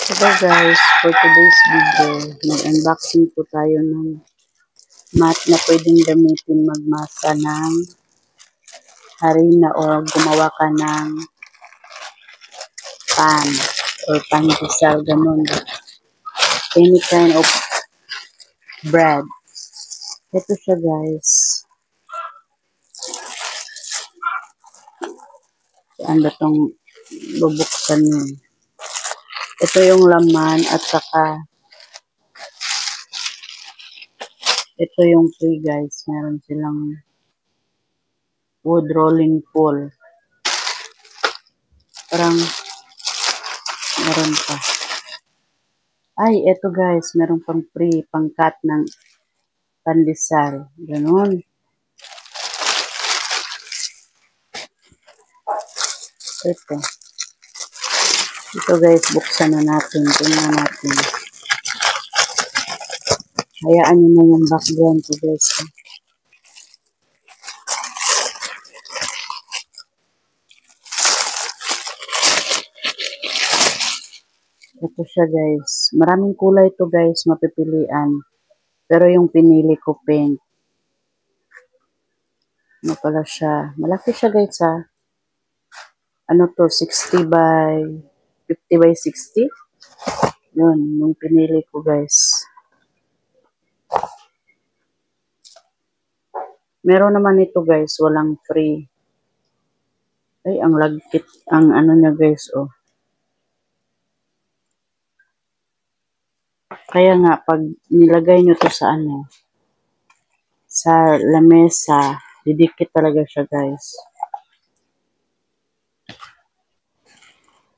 Hello guys, for today's video, mag-unboxing po tayo ng mat na pwedeng gamitin magmasa ng harina o gumawa ka ng pan or pandesal, ganun. Any kind of bread. Ito siya guys. Ano tong bubuksan nyo. Ito yung laman at saka ito yung tray guys. Meron silang wood rolling pole. Parang meron pa. Ay, ito guys. Meron pang free pang-cut ng pandesal. Ganun. Ito. Ito guys, buksan na natin. Tingnan natin. Hayaan nyo na yung background ko guys. Ito siya guys. Maraming kulay ito guys, mapipilian. Pero yung pinili ko pink. Ano pala siya? Malaki siya guys ha. Ano to? 60 by 50 by 60? Yun, yung pinili ko guys. Meron naman ito guys, walang free. Ay, ang lagkit, ang ano niya guys, oh. Kaya nga, pag nilagay nyo to sa ano, sa lamesa, didikit talaga siya guys.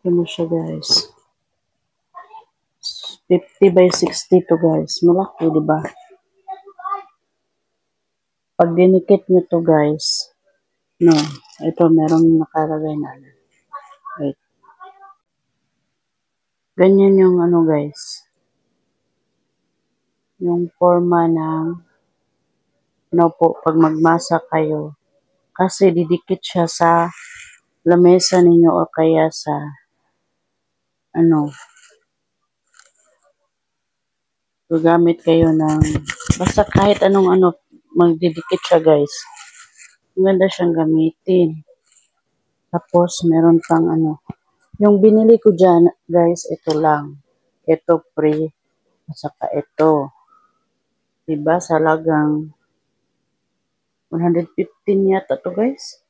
Ano siya guys. 50 by 60 to guys. Malaki, di ba? Pag dinikit nyo to guys, no, ito meron nakalagay na. Wait. Ganyan yung ano guys. Yung forma ng ano po, pag magmasa kayo. Kasi didikit siya sa lamesa ninyo o kaya sa ano, gagamit kayo ng basta kahit anong ano, magdidikit siya guys. Maganda siyang gamitin. Tapos meron pang ano, yung binili ko dyan guys, ito lang. Ito free. At saka ito. Diba sa lagang 115 yata to guys.